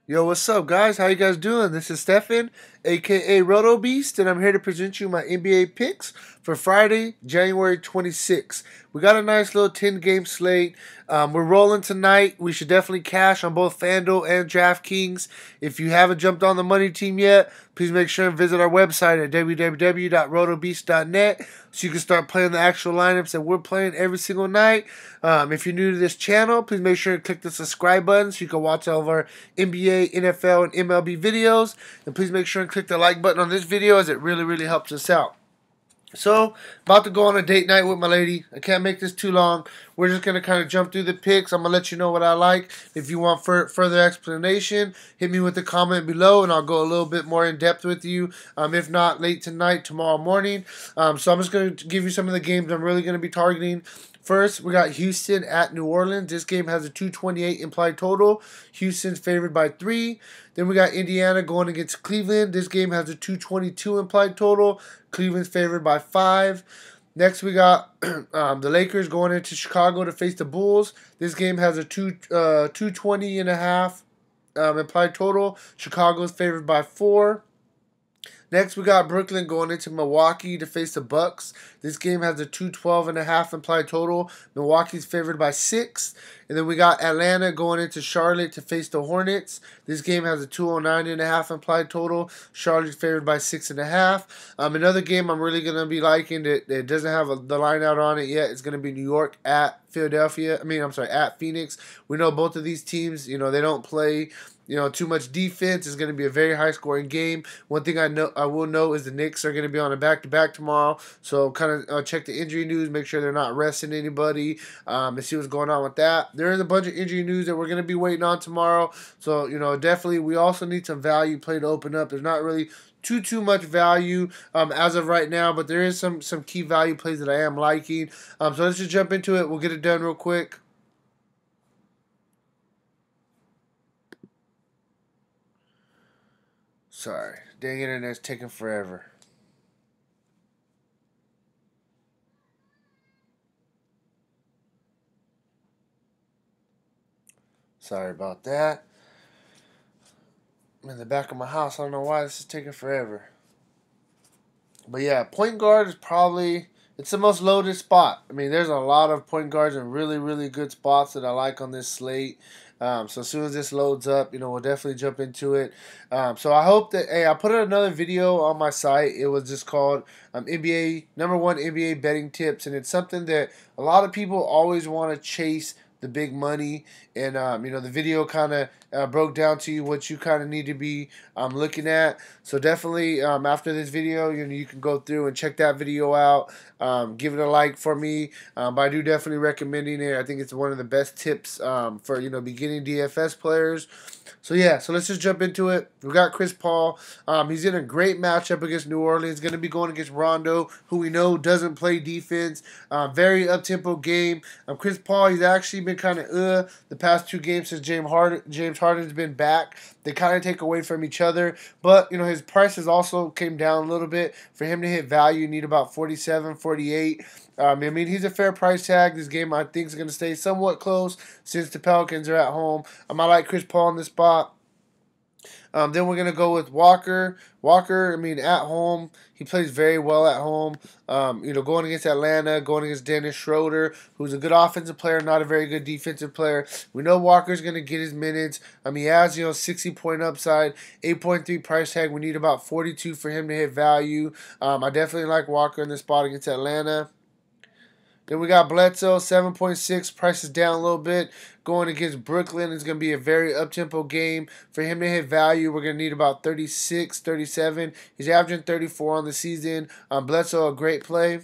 Yo, what's up, guys? How you guys doing? This is Stefan, aka Roto Beast, and I'm here to present you my NBA picks for Friday, January 26th. We got a nice little 10-game slate. We're rolling tonight. We should definitely cash on both Fanduel and DraftKings. If you haven't jumped on the money team yet, please make sure and visit our website at www.rotobeast.net so you can start playing the actual lineups that we're playing every single night. If you're new to this channel, please make sure to click the subscribe button so you can watch all of our NBA, NFL, and MLB videos. And please make sure and click the like button on this video as it really helps us out. So, about to go on a date night with my lady. I can't make this too long. We're just going to kind of jump through the picks. I'm going to let you know what I like. If you want further explanation, hit me with a comment below, and I'll go a little bit more in depth with you. If not, late tonight, tomorrow morning. So I'm just going to give you some of the games I'm really going to be targeting. First, we got Houston at New Orleans. This game has a 228 implied total. Houston's favored by 3. Then we got Indiana going against Cleveland. This game has a 222 implied total. Cleveland's favored by 5. Next, we got the Lakers going into Chicago to face the Bulls. This game has a 220 and a half implied total. Chicago's favored by 4. Next, we got Brooklyn going into Milwaukee to face the Bucks. This game has a 212.5 implied total. Milwaukee's favored by 6. And then we got Atlanta going into Charlotte to face the Hornets. This game has a 209.5 implied total. Charlotte's favored by 6.5. Another game I'm really going to be liking that doesn't have the line out on it yet is going to be New York at Philadelphia. At Phoenix. We know both of these teams, they don't play too much defense. Is going to be a very high scoring game. One thing I will know is the Knicks are going to be on a back-to-back tomorrow. So kind of check the injury news, make sure they're not resting anybody, and see what's going on with that. There is a bunch of injury news that we're going to be waiting on tomorrow. So, definitely we also need some value play to open up. There's not really too much value as of right now, but there is some key value plays that I am liking. So let's just jump into it. We'll get it done real quick. Sorry, dang internet's taking forever. Sorry about that. I'm in the back of my house. I don't know why this is taking forever. But yeah, point guard is probably it's the most loaded spot. I mean, there's a lot of point guards in really good spots that I like on this slate. So as soon as this loads up, we'll definitely jump into it. So I hope that I put out another video on my site. It was just called NBA #1 NBA betting tips, and it's something that a lot of people always want to chase the big money, and the video kind of broke down to you what you kind of need to be looking at. So definitely after this video, you can go through and check that video out. Give it a like for me, but I do definitely recommending it. I think it's one of the best tips for beginning DFS players. So yeah, so let's just jump into it. We got Chris Paul. He's in a great matchup against New Orleans. Going to be going against Rondo, who we know doesn't play defense. Very up-tempo game. Chris Paul, he's actually been kind of the past 2 games since James Harden's been back. They kind of take away from each other, but his prices also came down a little bit. For him to hit value, you need about 47, 48. He's a fair price tag. This game, I think, is going to stay somewhat close since the Pelicans are at home. I like Chris Paul in this spot. Then we're going to go with Walker. Walker, at home, he plays very well at home. Going against Atlanta, going against Dennis Schroeder, who's a good offensive player, not a very good defensive player. We know Walker's going to get his minutes. He has, 60-point upside, 8.3 price tag. We need about 42 for him to hit value. I definitely like Walker in this spot against Atlanta. Then we got Bledsoe, 7.6, prices down a little bit. Going against Brooklyn, it's going to be a very up-tempo game. For him to hit value, we're going to need about 36, 37. He's averaging 34 on the season. Bledsoe, a great play.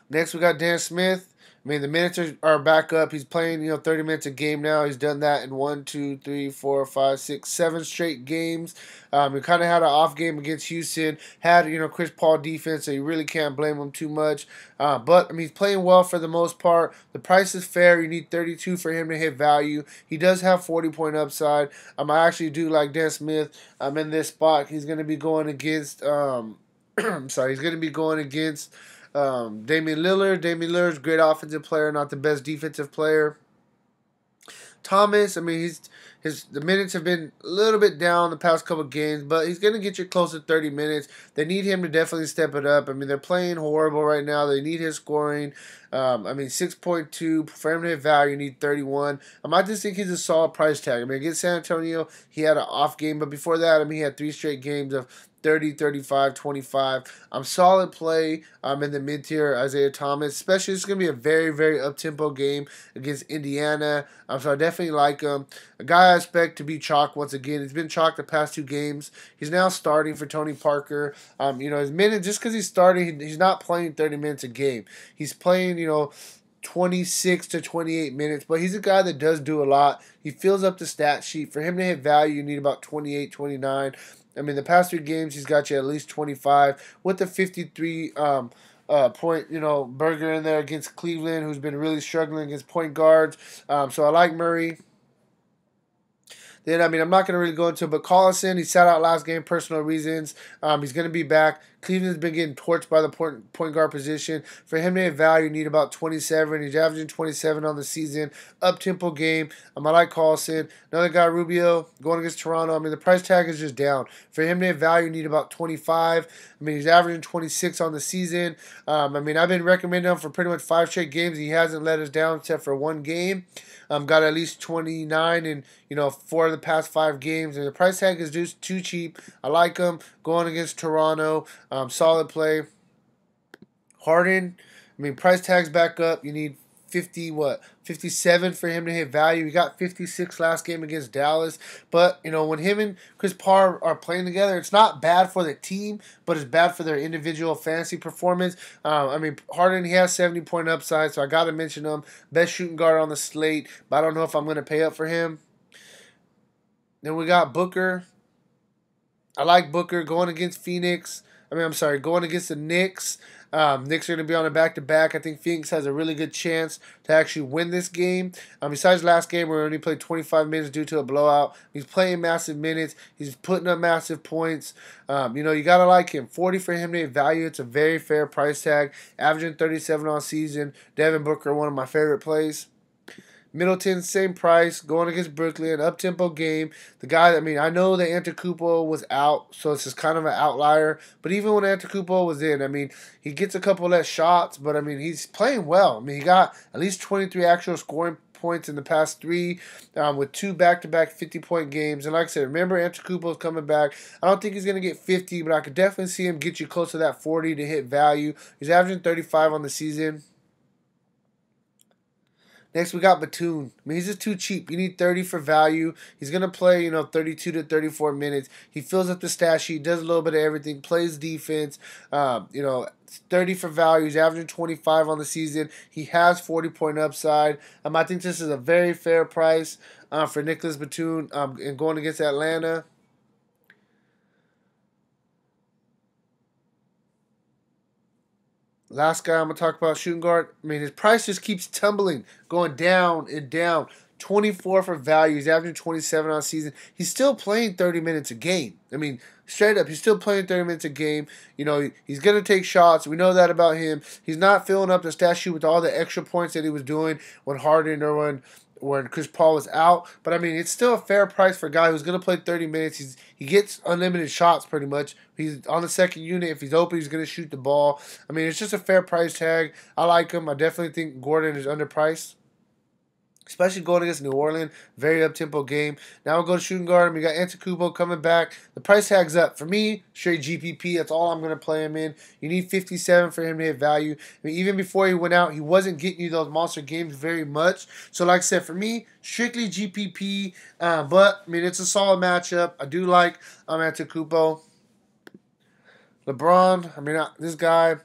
Next, we got Dan Smith. The minutes are back up. He's playing, 30 minutes a game now. He's done that in 1, 2, 3, 4, 5, 6, 7 straight games. He kind of had an off game against Houston. Had, Chris Paul defense, so you really can't blame him too much. But he's playing well for the most part. The price is fair. You need 32 for him to hit value. He does have 40-point upside. I actually do like Dan Smith in this spot. He's going to be going against, he's going to be going against Damian Lillard. Damian Lillard's a great offensive player, not the best defensive player. Thomas, I mean, the minutes have been a little bit down the past couple of games, but he's going to get you close to 30 minutes. They need him to definitely step it up. I mean, they're playing horrible right now. They need his scoring. I mean, 6.2 for him to hit value, you need 31. I just think he's a solid price tag. I mean, against San Antonio, he had an off game, but before that, I mean, he had 3 straight games of 30, 35, 25. Solid play in the mid-tier, Isaiah Thomas. Especially, it's going to be a very, very up-tempo game against Indiana. So I definitely like him. A guy I expect to be chalk once again. He's been chalk the past 2 games. He's now starting for Tony Parker. His minutes, just because he's starting, he's not playing 30 minutes a game. He's playing, 26 to 28 minutes, but he's a guy that does do a lot. He fills up the stat sheet. For him to hit value, you need about 28, 29. I mean, the past 3 games, he's got you at least 25 with the 53 point, burger in there against Cleveland, who's been really struggling against point guards. So I like Murray. Then, I mean, I'm not going to really go into it, but Collison, he sat out last game, personal reasons. He's going to be back. Cleveland's been getting torched by the point guard position. For him to hit value, you need about 27. He's averaging 27 on the season. Up-tempo game. I like Collison. Another guy, Rubio, going against Toronto. I mean, the price tag is just down. For him to hit value, you need about 25. I mean, he's averaging 26 on the season. I mean, I've been recommending him for pretty much 5 straight games. He hasn't let us down except for 1 game. Got at least 29 in 4 of the past 5 games, and the price tag is just too cheap. I like him going against Toronto. Solid play. Harden, I mean, price tag's back up. You need 57 for him to hit value. He got 56 last game against Dallas. But, when him and Chris Paul are playing together, it's not bad for the team, but it's bad for their individual fantasy performance. I mean, Harden, he has 70-point upside, so I got to mention him. Best shooting guard on the slate, but I don't know if I'm going to pay up for him. Then we got Booker. I like Booker going against Phoenix. Going against the Knicks. Knicks are going to be on a back-to-back. I think Phoenix has a really good chance to actually win this game. Besides last game where he only played 25 minutes due to a blowout, he's playing massive minutes. He's putting up massive points. You got to like him. 40 for him to hit value. It's a very fair price tag. Averaging 37 on season. Devin Booker, one of my favorite plays. Middleton, same price, going against Brooklyn, up-tempo game. The guy, I know that Antetokounmpo was out, so it's just kind of an outlier. But even when Antetokounmpo was in, he gets a couple less shots, but, he's playing well. He got at least 23 actual scoring points in the past 3 with 2 back-to-back 50-point games. And like I said, remember Antetokounmpo's coming back. I don't think he's going to get 50, but I could definitely see him get you close to that 40 to hit value. He's averaging 35 on the season. Next, we got Batum. He's just too cheap. You need 30 for value. He's going to play, 32 to 34 minutes. He fills up the stat sheet, does a little bit of everything, plays defense. 30 for value. He's averaging 25 on the season. He has 40-point upside. I think this is a very fair price for Nicholas Batum and going against Atlanta. Last guy I'm going to talk about, shooting guard. His price just keeps tumbling, going down and down. 24 for value. He's averaging 27 on season. He's still playing 30 minutes a game. Straight up, he's still playing 30 minutes a game. He's going to take shots. We know that about him. He's not filling up the stat sheet with all the extra points that he was doing when Harden or when Chris Paul was out. But, it's still a fair price for a guy who's going to play 30 minutes. He gets unlimited shots pretty much. He's on the second unit. If he's open, he's going to shoot the ball. It's just a fair price tag. I like him. I definitely think Gordon is underpriced, especially going against New Orleans. Very up-tempo game. Now we'll go to shooting guard. We got Antetokounmpo coming back. The price tag's up. For me, straight GPP. That's all I'm going to play him in. You need 57 for him to hit value. Even before he went out, he wasn't getting you those monster games very much. So like I said, for me, strictly GPP. But, it's a solid matchup. I do like Antetokounmpo. LeBron, this guy,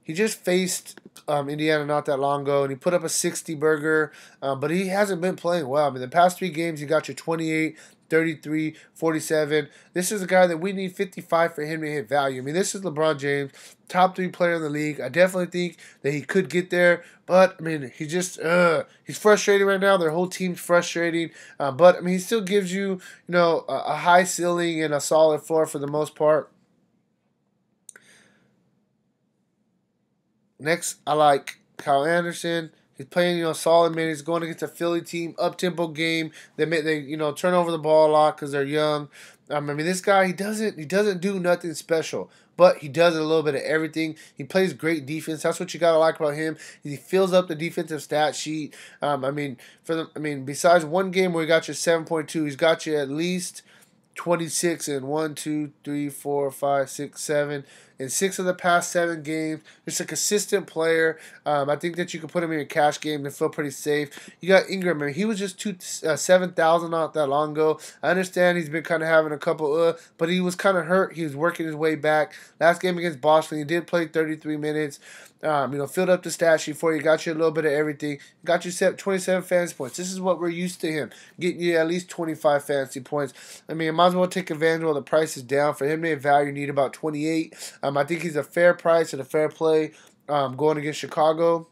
he just faced Indiana not that long ago, and he put up a 60 burger, but he hasn't been playing well. The past 3 games, he got you 28, 33, 47. This is a guy that we need 55 for him to hit value. This is LeBron James, top 3 player in the league. I definitely think that he could get there, but, he just, he's frustrated right now. Their whole team's frustrating, but, he still gives you, a high ceiling and a solid floor for the most part. Next, I like Kyle Anderson. He's playing, solid minutes, going against a Philly team, up-tempo game. They turn over the ball a lot because they're young. I mean, this guy, he doesn't do nothing special, but he does a little bit of everything. He plays great defense. That's what you gotta like about him. He fills up the defensive stat sheet. Besides one game where he got you 7.2, he's got you at least 26 in 1, 2, 3, 4, 5, 6, 7. In 6 of the past 7 games, just a consistent player. I think that you can put him in your cash game and feel pretty safe. You got Ingram. I mean, he was just 7,000 not that long ago. I understand he's been kind of having a couple, but he was kind of hurt. He was working his way back. Last game against Boston, he did play 33 minutes. Filled up the stat sheet for you, got you a little bit of everything, got you 27 fantasy points. This is what we're used to him, getting you at least 25 fantasy points. I mean, I might as well take advantage while the price is down. For him to value, you need about 28. I think he's a fair price and a fair play going against Chicago.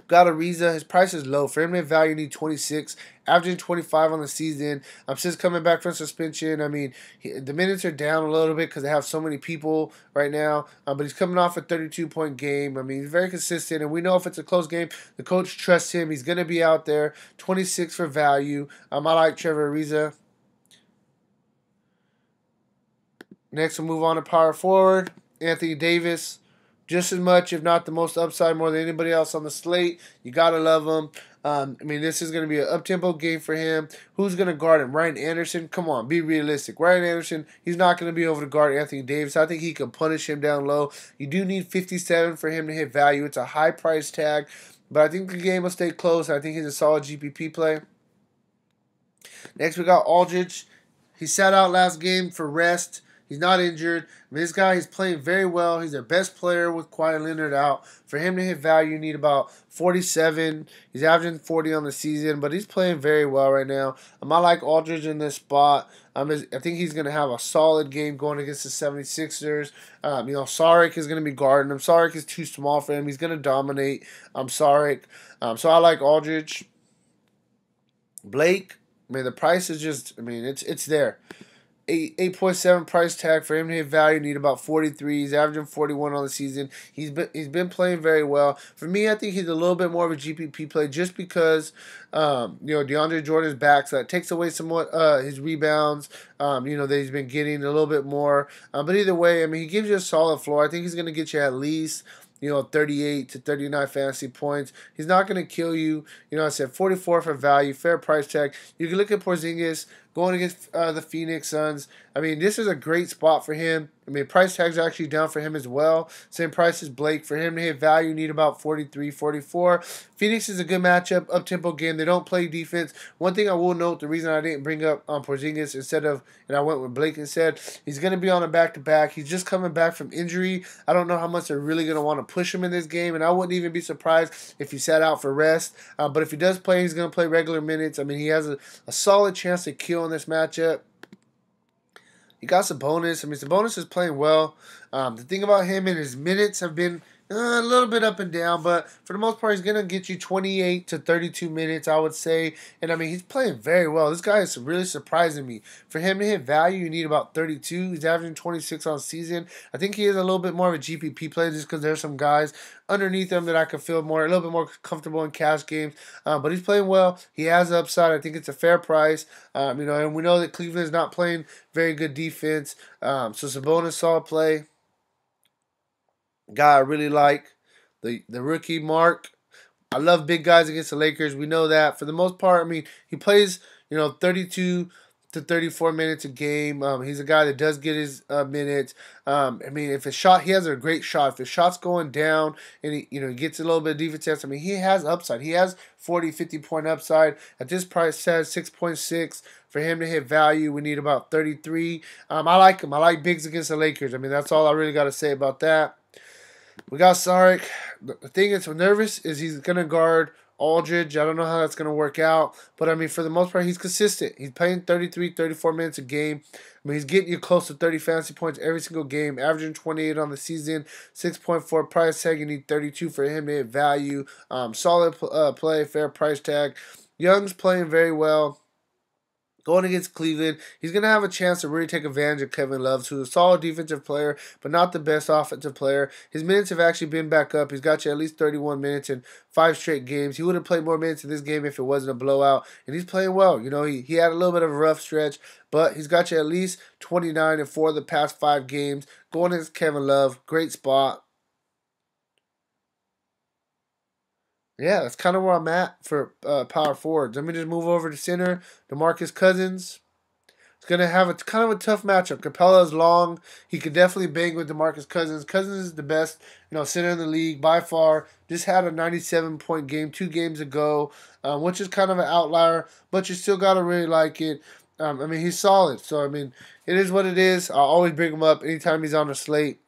Got Ariza. His price is low. For him to value, you need 26, averaging 25 on the season. Since coming back from suspension, I mean, the minutes are down a little bit because they have so many people right now. But he's coming off a 32-point game. I mean, he's very consistent, and we know if it's a close game, the coach trusts him. He's going to be out there. 26 for value. I like Trevor Ariza. Next, we'll move on to power forward. Anthony Davis. Just as much, if not the most upside, more than anybody else on the slate. You got to love him. This is going to be an up-tempo game for him. Who's going to guard him? Ryan Anderson? Come on, be realistic. Ryan Anderson, he's not going to be able to guard Anthony Davis. I think he can punish him down low. You do need 57 for him to hit value. It's a high price tag, but I think the game will stay close. I think he's a solid GPP play. Next, we got Aldridge. He sat out last game for rest. He's not injured. This guy, he's playing very well. He's their best player with Kawhi Leonard out. For him to hit value, you need about 47. He's averaging 40 on the season, but he's playing very well right now. I like Aldridge in this spot. I think he's going to have a solid game going against the 76ers. Saric is going to be guarding him. Saric is too small for him. He's going to dominate Saric. So I like Aldridge. Blake, the price is just, it's there. 8.7 price tag. For him to hit value, need about 43. He's averaging 41 on the season. He's been playing very well. For me, I think he's a little bit more of a GPP play just because DeAndre Jordan's back, so that takes away somewhat his rebounds. That he's been getting a little bit more. But either way, he gives you a solid floor. I think he's going to get you at least 38 to 39 fantasy points. He's not going to kill you. I said 44 for value, fair price tag. You can look at Porzingis going against the Phoenix Suns. This is a great spot for him. Price tag's actually down for him as well. Same price as Blake. For him to hit value, you need about 43, 44. Phoenix is a good matchup, up-tempo game. They don't play defense. One thing I will note, the reason I didn't bring up Porzingis and I went with Blake instead, he's going to be on a back-to-back. He's just coming back from injury. I don't know how much they're really going to want to push him in this game, and I wouldn't even be surprised if he sat out for rest. But if he does play, he's going to play regular minutes. He has a solid chance to kill in this matchup. You got Sabonis. Sabonis is playing well. The thing about him and his minutes have been a little bit up and down, but for the most part, he's going to get you 28 to 32 minutes, I would say. And, he's playing very well. This guy is really surprising me. For him to hit value, you need about 32. He's averaging 26 on season. I think he is a little bit more of a GPP play just because there's some guys underneath him that I could feel a little bit more comfortable in cash games. But he's playing well. He has upside. I think it's a fair price. And we know that Cleveland's not playing very good defense. So Sabonis, solid play. Guy I really like, the rookie Mark. I love big guys against the Lakers. We know that. For the most part, he plays 32 to 34 minutes a game. He's a guy that does get his minutes. If a shot, he has a great shot. If his shot's going down and he gets a little bit of defense, he has upside. He has 40, 50-point upside. At this price, says 6.6. For him to hit value, we need about 33. I like him. I like bigs against the Lakers. That's all I really got to say about that. We got Saric. The thing that's nervous is he's going to guard Aldridge. I don't know how that's going to work out. But, for the most part, he's consistent. He's playing 33, 34 minutes a game. He's getting you close to 30 fantasy points every single game, averaging 28 on the season, 6.4 price tag. You need 32 for him to hit value. Solid play, fair price tag. Young's playing very well. Going against Cleveland, he's going to have a chance to really take advantage of Kevin Love, who's a solid defensive player, but not the best offensive player. His minutes have actually been back up. He's got you at least 31 minutes in 5 straight games. He would have played more minutes in this game if it wasn't a blowout, and he's playing well. He had a little bit of a rough stretch, but he's got you at least 29 in 4 of the past 5 games. Going against Kevin Love, great spot. Yeah, that's kind of where I'm at for power forwards. Let me just move over to center. DeMarcus Cousins. It's gonna have a kind of a tough matchup. Capella's long. He could definitely bang with DeMarcus Cousins. Cousins is the best, center in the league by far. Just had a 97-point game 2 games ago, which is kind of an outlier, but you still gotta really like it. He's solid. So it is what it is. I'll always bring him up anytime he's on the slate.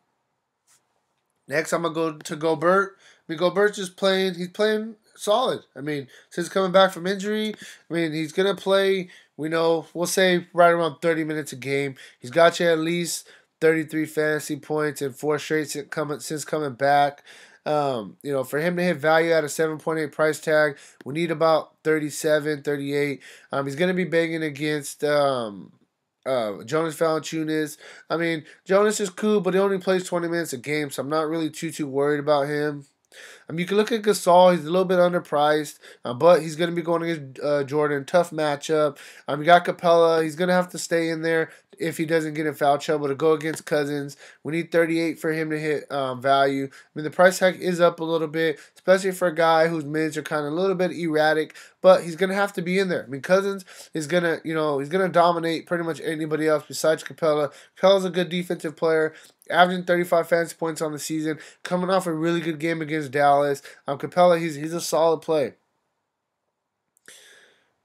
Next, I'm gonna go to Gobert. Gobert's just playing. He's playing solid. Since coming back from injury, he's gonna play. We'll say right around 30 minutes a game. He's got you at least 33 fantasy points and 4 straight since coming back. For him to hit value at a 7.8 price tag, we need about 37, 38. He's gonna be banging against. Jonas Valanciunas. Jonas is cool, but he only plays 20 minutes a game, so I'm not really too worried about him. You can look at Gasol. He's a little bit underpriced, but he's going to be going against Jordan. Tough matchup. You got Capella. He's going to have to stay in there if he doesn't get in foul trouble to go against Cousins. We need 38 for him to hit value. The price tag is up a little bit, especially for a guy whose minutes are kind of a little bit erratic, but he's going to have to be in there. Cousins is going to, he's going to dominate pretty much anybody else besides Capella. Capella's a good defensive player, averaging 35 fantasy points on the season, coming off a really good game against Dallas. Capella, he's a solid play.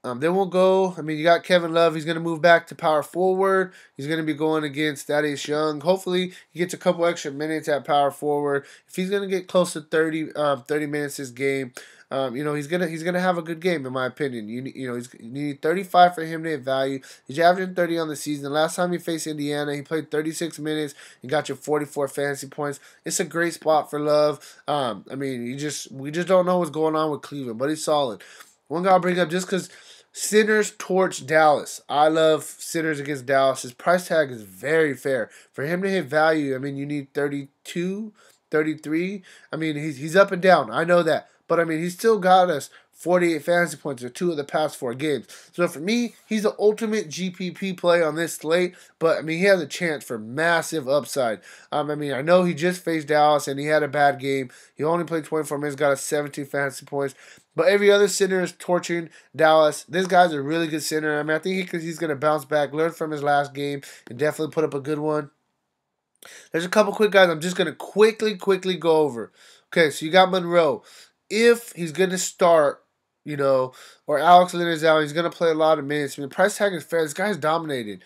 Then we'll go. You got Kevin Love. He's going to move back to power forward. He's going to be going against Thaddeus Young. Hopefully, he gets a couple extra minutes at power forward. If he's going to get close to 30 minutes this game, he's gonna have a good game in my opinion. You need 35 for him to hit value. He's averaging 30 on the season. Last time he faced Indiana, he played 36 minutes and got you 44 fantasy points. It's a great spot for Love. We just don't know what's going on with Cleveland, but he's solid. One guy I'll bring up just because Sinners torch Dallas. I love Sinners against Dallas. His price tag is very fair. For him to hit value, you need 32, 33. He's up and down. I know that. But, he's still got us 48 fantasy points in 2 of the past 4 games. So, for me, he's the ultimate GPP play on this slate. But, he has a chance for massive upside. I know he just faced Dallas and he had a bad game. He only played 24 minutes, got us 17 fantasy points. But every other center is torching Dallas. This guy's a really good center. I think he's going to bounce back, learn from his last game, and definitely put up a good one. There's a couple quick guys I'm just going to quickly go over. Okay, so you got Monroe. If he's going to start, or Alex Len is out, he's going to play a lot of minutes. The price tag is fair. This guy's dominated.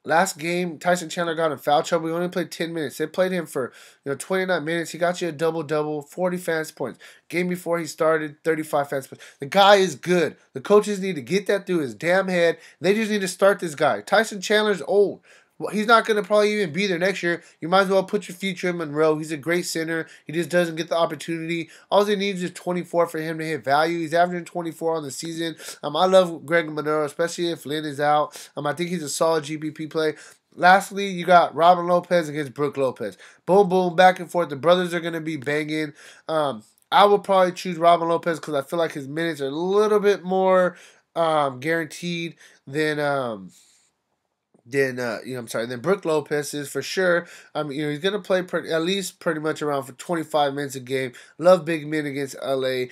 Last game, Tyson Chandler got in foul trouble. He only played 10 minutes. They played him for 29 minutes. He got you a double-double, 40 fantasy points. Game before he started, 35 fantasy points. The guy is good. The coaches need to get that through his damn head. They just need to start this guy. Tyson Chandler's old. Well, he's not going to probably even be there next year. You might as well put your future in Monroe. He's a great center. He just doesn't get the opportunity. All he needs is 24 for him to hit value. He's averaging 24 on the season. I love Greg Monroe, especially if Lynn is out. I think he's a solid GPP play. Lastly, you got Robin Lopez against Brook Lopez. Boom, boom, back and forth. The brothers are going to be banging. I would probably choose Robin Lopez because I feel like his minutes are a little bit more guaranteed than than Brook Lopez is for sure. He's gonna play at least pretty much around for 25 minutes a game. Love big men against LA.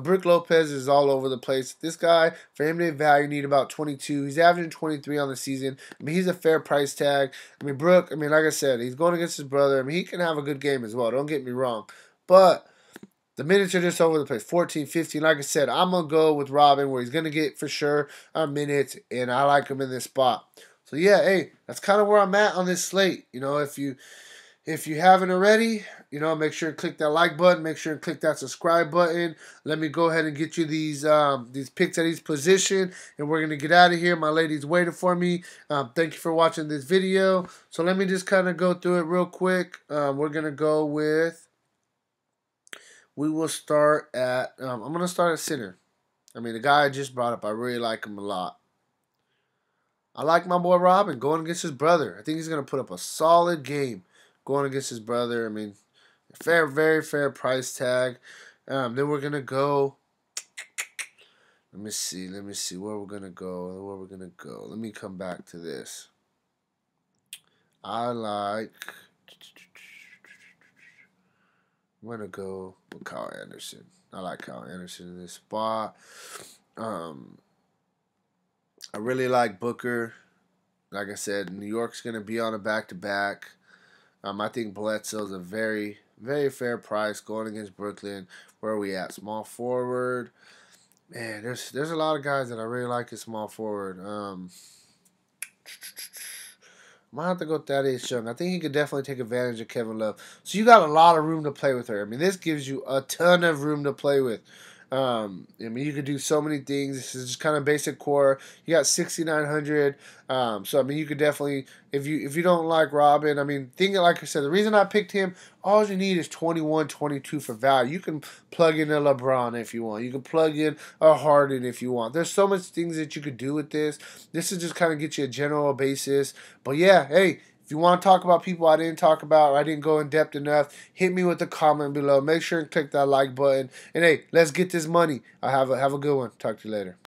Brook Lopez is all over the place. This guy, for him to value, need about 22. He's averaging 23 on the season. He's a fair price tag. Brook, like I said, he's going against his brother. He can have a good game as well. Don't get me wrong, but the minutes are just over the place. 14, 15. Like I said, I'm going to go with Robin where he's going to get for sure minutes, and I like him in this spot. So, yeah, hey, that's kind of where I'm at on this slate. If you haven't already, make sure and click that like button. Make sure and click that subscribe button. Let me go ahead and get you these picks at each position, and we're going to get out of here. My lady's waiting for me. Thank you for watching this video. So let me just kind of go through it real quick. We're going to go with, we will start at, I'm going to start at center. The guy I just brought up, I really like him a lot. I like my boy Robin going against his brother. I think he's going to put up a solid game going against his brother. I mean, very fair price tag. Then we're going to go. Let me see where we're going to go. Let me come back to this. I'm going to go with Kyle Anderson. I like Kyle Anderson in this spot. I really like Booker. Like I said, New York's going to be on a back-to-back. I think Bledsoe's a very fair price going against Brooklyn. Where are we at? Small forward. Man, there's a lot of guys that I really like at small forward. Might have to go Thaddeus Young. I think he could definitely take advantage of Kevin Love. So you got a lot of room to play with her. I mean, this gives you a ton of room to play with. I mean, you could do so many things. This is just kind of basic core. You got 6,900. So I mean, you could definitely, if you don't like Robin, I mean, like I said, the reason I picked him, all you need is 21, 22 for value. You can plug in a LeBron if you want. You can plug in a Harden if you want. There's so much things that you could do with this. This is just kind of get you a general basis. But yeah, hey. If you want to talk about people I didn't talk about or I didn't go in depth enough, hit me with a comment below. Make sure and click that like button. And hey, let's get this money. Have a good one. Talk to you later.